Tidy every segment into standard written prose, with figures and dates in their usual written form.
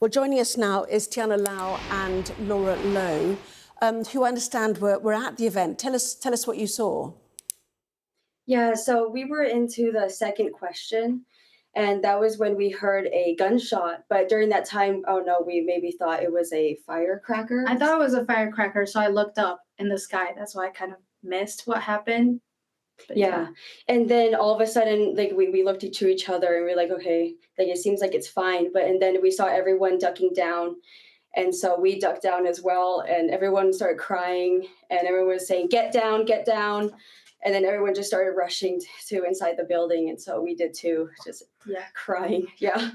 Well, joining us now is Tiana Lau and Laura Lowe, who I understand were at the event. Tell us what you saw. Yeah, so we were into the second question, and that was when we heard a gunshot. But during that time, oh no, we maybe thought it was a firecracker. I thought it was a firecracker, so I looked up in the sky. That's why I kind of missed what happened. But Yeah. And then all of a sudden, like we looked to each other and we are like, okay, like it seems like it's fine. And then we saw everyone ducking down. And so we ducked down as well, and everyone started crying, and everyone was saying, get down, get down. And then everyone just started rushing to inside the building. And so we did too, just crying. Yeah.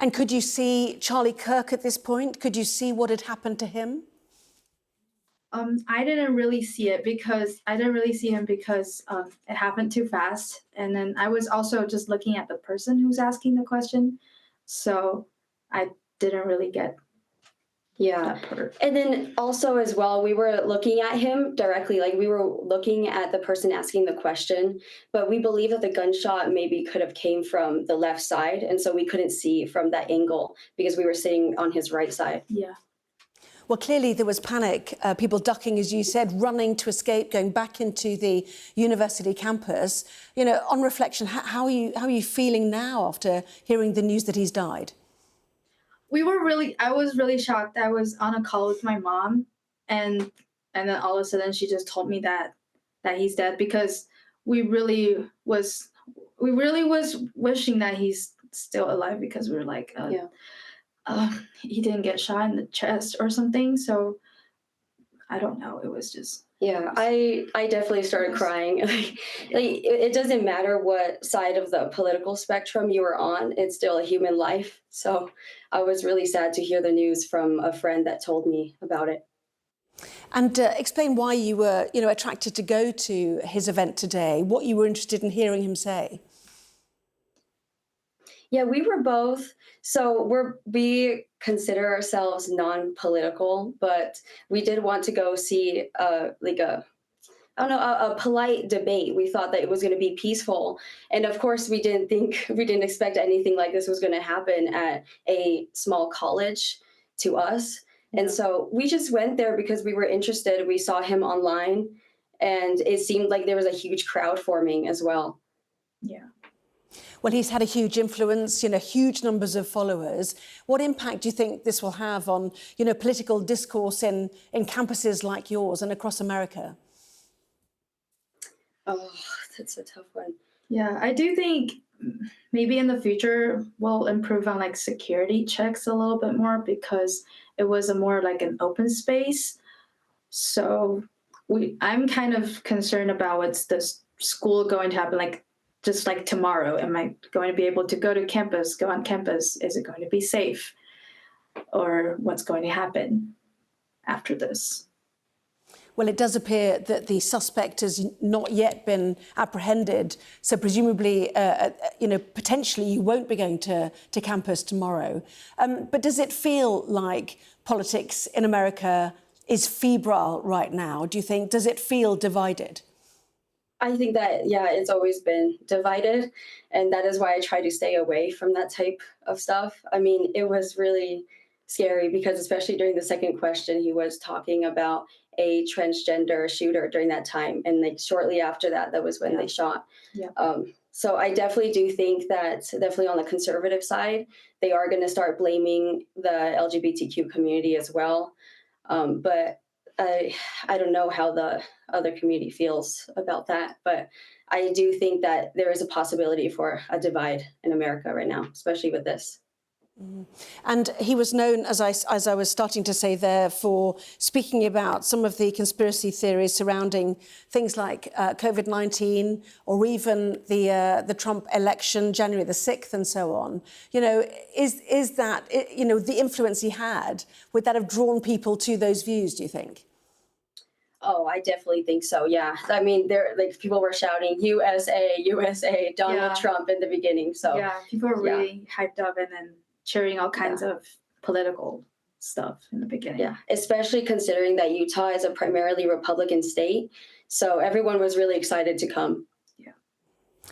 And could you see Charlie Kirk at this point? Could you see what had happened to him? I didn't really see it because it happened too fast. And then I was also just looking at the person who's asking the question. So I didn't really get that part. And then also as well, we were looking at him directly, like we were looking at the person asking the question, but we believe that the gunshot maybe could have came from the left side. And so we couldn't see from that angle because we were sitting on his right side. Yeah. Well, clearly there was panic, people ducking, as you said, running to escape, going back into the university campus. You know, on reflection, how are you feeling now after hearing the news that he's died? I was really shocked. I was on a call with my mom, and then all of a sudden she just told me that he's dead, because we really was wishing that he's still alive, because we were like, he didn't get shot in the chest or something. So I don't know. It was just. Yeah, I definitely started crying. It doesn't matter what side of the political spectrum you were on, it's still a human life. So I was really sad to hear the news from a friend that told me about it. And explain why you were, attracted to go to his event today, what you were interested in hearing him say. Yeah, we were both. So we consider ourselves non-political, but we did want to go see a polite debate. We thought that it was going to be peaceful, and of course, we didn't expect anything like this was going to happen at a small college to us. And so we just went there because we were interested. We saw him online, and it seemed like there was a huge crowd forming as well. Yeah. Well, he's had a huge influence, huge numbers of followers. What impact do you think this will have on, political discourse in campuses like yours and across America? Oh, that's a tough one. Yeah, I do think maybe in the future we'll improve on security checks a little bit more, because it was a more an open space. So I'm kind of concerned about what's this school going to happen, just tomorrow. Am I going to be able to go on campus? Is it going to be safe? Or what's going to happen after this? Well, it does appear that the suspect has not yet been apprehended. So presumably, potentially you won't be going to campus tomorrow. But does it feel like politics in America is febrile right now? Do you think? Does it feel divided? I think that, it's always been divided. And that is why I try to stay away from that type of stuff. I mean, it was really scary because especially during the second question, he was talking about a transgender shooter during that time. And shortly after that, that was when they shot. Yeah. So I definitely do think that definitely on the conservative side, they are going to start blaming the LGBTQ community as well. But I don't know how the other community feels about that, but I do think that there is a possibility for a divide in America right now, especially with this. And he was known, as I was starting to say there, for speaking about some of the conspiracy theories surrounding things like COVID-19 or even the Trump election, January the 6th and so on. Is that, the influence he had, would that have drawn people to those views, do you think? Oh, I definitely think so. Yeah. I mean, people were shouting USA, USA, Donald Trump in the beginning. So yeah, people were really hyped up and then cheering all kinds of political stuff in the beginning. Yeah, especially considering that Utah is a primarily Republican state. So everyone was really excited to come. Yeah.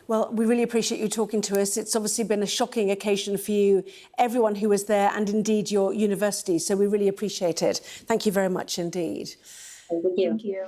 Well, we really appreciate you talking to us. It's obviously been a shocking occasion for you, everyone who was there, and indeed your university. So we really appreciate it. Thank you very much indeed. Thank you. Thank you.